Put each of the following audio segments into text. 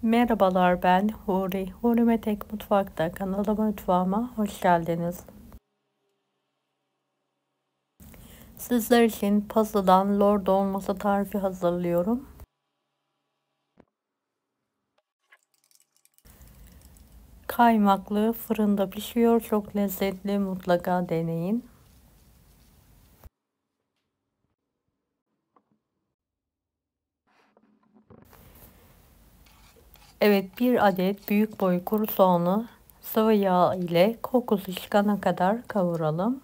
Merhabalar, ben Huri. Huri Metek Mutfak'ta kanalıma, mutfağıma hoş geldiniz. Sizler için puzzle'dan lor dolması tarifi hazırlıyorum. Kaymaklı, fırında pişiyor. Çok lezzetli, mutlaka deneyin. Evet, bir adet büyük boy kuru soğanı sıvı yağ ile kokusu çıkana kadar kavuralım.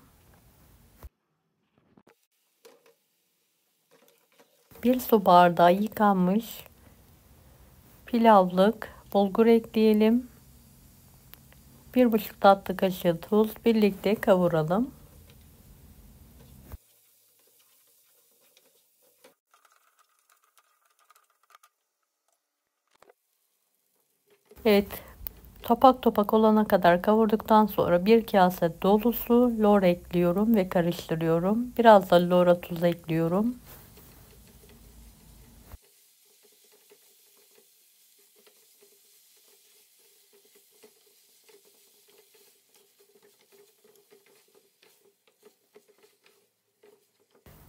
Bir su bardağı yıkanmış pilavlık bulgur ekleyelim. 1,5 tatlı kaşığı tuz, birlikte kavuralım. Evet, topak topak olana kadar kavurduktan sonra bir kase dolusu lor ekliyorum ve karıştırıyorum. Biraz da lora tuz ekliyorum.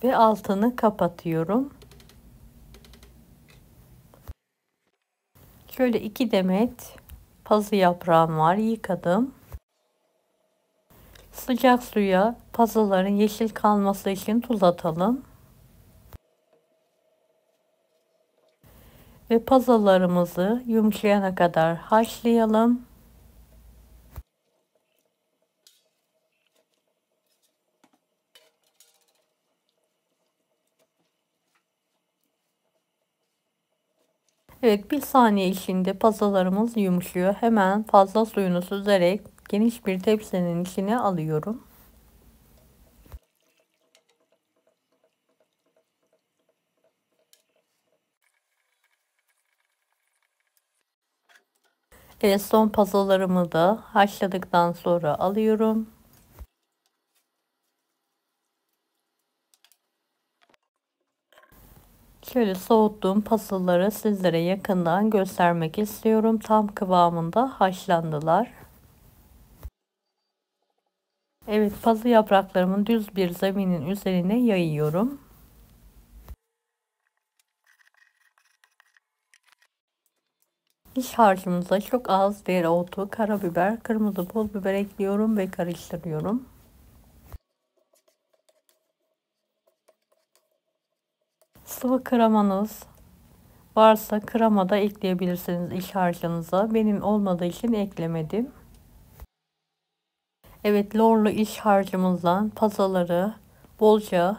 Ve altını kapatıyorum. Şöyle 2 demet pazı yaprağım var, yıkadım. Sıcak suya pazıların yeşil kalması için tuz atalım. Ve pazılarımızı yumuşayana kadar haşlayalım. Evet, bir saniye içinde pazılarımız yumuşuyor. Hemen fazla suyunu süzerek geniş bir tepsinin içine alıyorum. Evet, son pazılarımı da haşladıktan sonra alıyorum. Şöyle soğuttuğum pazıları sizlere yakından göstermek istiyorum. Tam kıvamında haşlandılar. Evet, pazı yapraklarımı düz bir zeminin üzerine yayıyorum. İç harcımıza çok az dereotu, karabiber, kırmızı pul biber ekliyorum ve karıştırıyorum. Sıvı kremanız varsa krema da ekleyebilirsiniz iç harcınıza. Benim olmadığı için eklemedim. Evet, lorlu iç harcımızdan pazaları bolca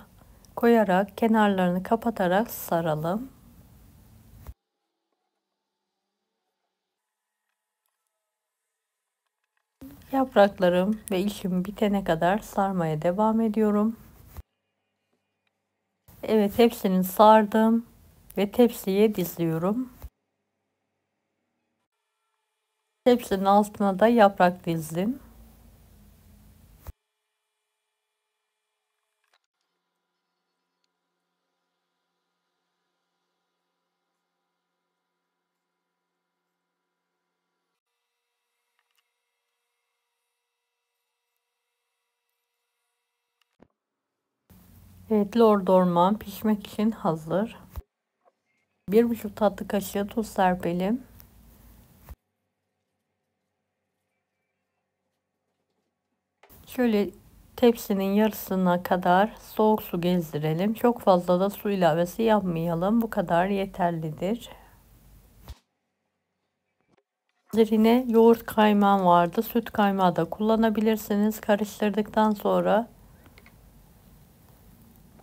koyarak kenarlarını kapatarak saralım. Yapraklarım ve içim bitene kadar sarmaya devam ediyorum. Evet, hepsini sardım ve tepsiye diziyorum. Tepsinin altına da yaprak dizdim. Evet, lor dolmam pişmek için hazır. 1,5 tatlı kaşığı tuz serpelim. Şöyle tepsinin yarısına kadar soğuk su gezdirelim. Çok fazla da su ilavesi yapmayalım. Bu kadar yeterlidir. Üzerine yoğurt kaymağım vardı. Süt kaymağı da kullanabilirsiniz. Karıştırdıktan sonra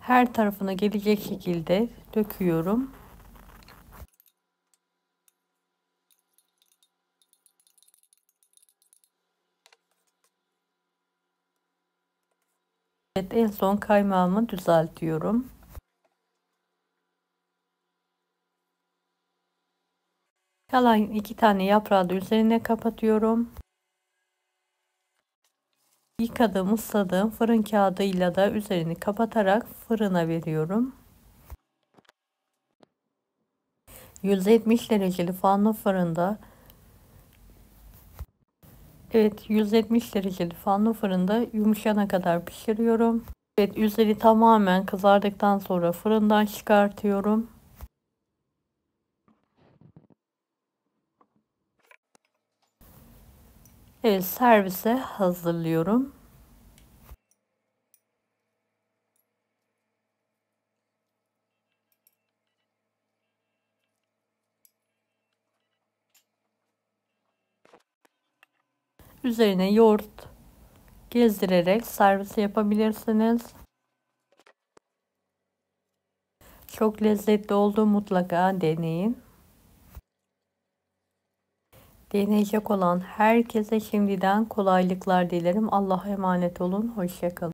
her tarafına gelecek şekilde döküyorum. Evet, en son kaymağımı düzeltiyorum. Kalan 2 tane yaprağı da üzerine kapatıyorum. Yıkadığım, ısladığım fırın kağıdıyla da üzerini kapatarak fırına veriyorum. 170 dereceli fanlı fırında, evet, 170 dereceli fanlı fırında yumuşana kadar pişiriyorum. Evet, üzeri tamamen kızardıktan sonra fırından çıkartıyorum. Evet, servise hazırlıyorum. Üzerine yoğurt gezdirerek servis yapabilirsiniz. Çok lezzetli olduğu, mutlaka deneyin. Deneyecek olan herkese şimdiden kolaylıklar dilerim. Allah'a emanet olun. Hoşça kalın.